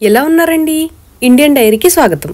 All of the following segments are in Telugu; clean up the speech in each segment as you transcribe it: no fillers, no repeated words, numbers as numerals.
ఎలా ఉన్నారండి? ఇండియన్ డైరీకి స్వాగతం.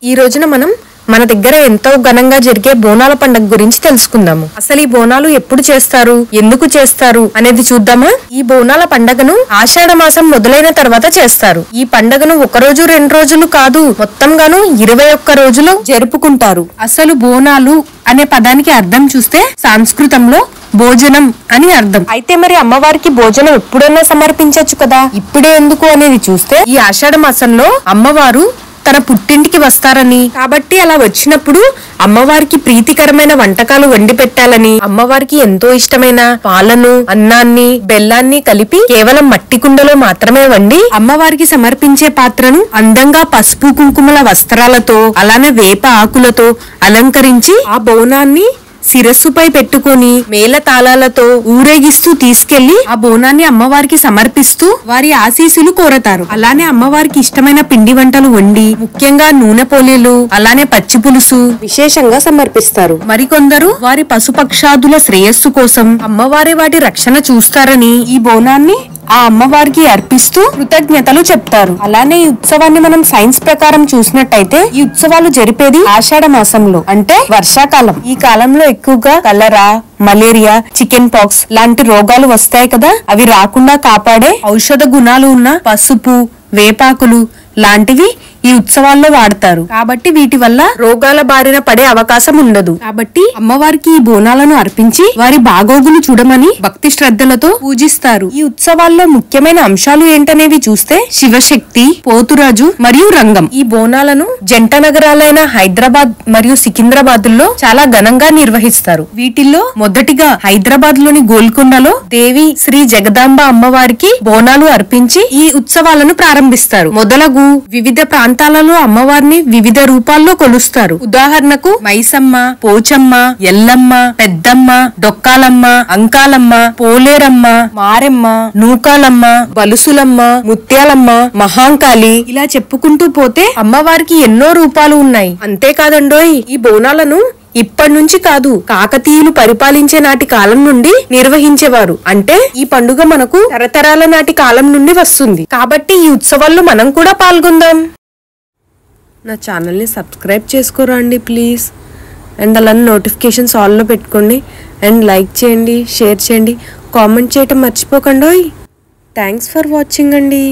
ఈ రోజున మనం మన దగ్గర ఎంతో ఘనంగా జరిగే బోనాల పండుగ గురించి తెలుసుకుందాము. అసలు ఈ బోనాలు ఎప్పుడు చేస్తారు, ఎందుకు చేస్తారు అనేది చూద్దామా? ఈ బోనాల పండుగను ఆషాఢ మాసం మొదలైన తర్వాత చేస్తారు. ఈ పండుగను ఒక రోజు 2 రోజులు కాదు, మొత్తంగాను 21 రోజులు జరుపుకుంటారు. అసలు బోనాలు అనే పదానికి అర్థం చూస్తే సంస్కృతంలో భోజనం అని అర్థం. అయితే మరి అమ్మవారికి భోజనం ఎప్పుడైనా సమర్పించవచ్చు కదా, ఇప్పుడే ఎందుకు అనేది చూస్తే ఈ ఆషాఢ మాసంలో అమ్మవారు తన పుట్టింటికి వస్తారని, కాబట్టి అలా వచ్చినప్పుడు అమ్మవారికి ప్రీతికరమైన వంటకాలు వండి పెట్టాలని, అమ్మవారికి ఎంతో ఇష్టమైన పాలను, అన్నాన్ని, బెల్లాన్ని కలిపి కేవలం మట్టి కుండలో మాత్రమే వండి అమ్మవారికి సమర్పించే పాత్రను అందంగా పసుపు కుంకుమల వస్త్రాలతో అలానే వేప ఆకులతో అలంకరించి ఆ బోనాన్ని శిరస్సుపై పెట్టుకొని మేళ తాళాలతో ఊరేగిస్తూ తీసుకెళ్లి ఆ బోనాన్ని అమ్మవారికి సమర్పిస్తూ వారి ఆశీస్సులు కోరతారు. అలానే అమ్మవారికి ఇష్టమైన పిండి వంటలు వండి, ముఖ్యంగా నూనె పోలేలు అలానే పచ్చి పులుసు విశేషంగా సమర్పిస్తారు. మరికొందరు వారి పశుపక్షాదుల శ్రేయస్సు కోసం అమ్మవారి వాటి రక్షణ చూస్తారని ఈ బోనాన్ని ఆ అమ్మవారికి అర్పిస్తూ కృతజ్ఞతలు చెప్తారు. అలానే ఈ ఉత్సవాన్ని మనం సైన్స్ ప్రకారం చూసినట్టయితే ఈ ఉత్సవాలు జరిపేది ఆషాఢ మాసంలో, అంటే వర్షాకాలం. ఈ కాలంలో ఎక్కువగా కలరా, మలేరియా, చికెన్ పాక్స్ లాంటి రోగాలు వస్తాయి కదా, అవి రాకుండా కాపాడే ఔషధ గుణాలు ఉన్న పసుపు, వేపాకులు లాంటివి ఈ ఉత్సవాల్లో వాడతారు. కాబట్టి వీటి వల్ల రోగాల బారిన పడే అవకాశం ఉండదు. కాబట్టి అమ్మవారికి ఈ బోనాలను అర్పించి వారి బాగోగులు చూడమని భక్తి శ్రద్ధలతో పూజిస్తారు. ఈ ఉత్సవాల్లో ముఖ్యమైన అంశాలు ఏంటనేవి చూస్తే శివశక్తి, పోతురాజు మరియు రంగం. ఈ బోనాలను జంట నగరాలైన హైదరాబాద్ మరియు సికింద్రాబాద్ లో చాలా ఘనంగా నిర్వహిస్తారు. వీటిల్లో మొదటిగా హైదరాబాద్ లోని గోల్కొండలో దేవి శ్రీ జగదాంబ అమ్మవారికి బోనాలు అర్పించి ఈ ఉత్సవాలను ప్రారంభిస్తారు. మొదలగు వివిధ ప్రాంతాలలో అమ్మవారిని వివిధ రూపాల్లో కొలుస్తారు. ఉదాహరణకు మైసమ్మ, పోచమ్మ, ఎల్లమ్మ, పెద్దమ్మ, డొక్కాలమ్మ, అంకాలమ్మ, పోలేరమ్మ, మారెమ్మ, నూకాలమ్మ, బలుసులమ్మ, ముత్యాలమ్మ, మహాంకాళి, ఇలా చెప్పుకుంటూ పోతే అమ్మవారికి ఎన్నో రూపాలు ఉన్నాయి. అంతేకాదండోయ్, ఈ బోనాలను ఇప్పటి నుంచి కాదు, కాకతీయులు పరిపాలించే నాటి కాలం నుండి నిర్వహించేవారు. అంటే ఈ పండుగ మనకు తరతరాల నాటి కాలం నుండి వస్తుంది. కాబట్టి ఈ ఉత్సవాల్లో మనం కూడా పాల్గొందాం. నా ఛానల్ని సబ్స్క్రైబ్ చేసుకోరా అండి ప్లీజ్. అండ్ అలానే నోటిఫికేషన్స్ ఆల్లో పెట్టుకోండి. అండ్ లైక్ చేయండి, షేర్ చేయండి, కామెంట్ చేయటం మర్చిపోకండి. థ్యాంక్స్ ఫర్ వాచింగ్ అండి.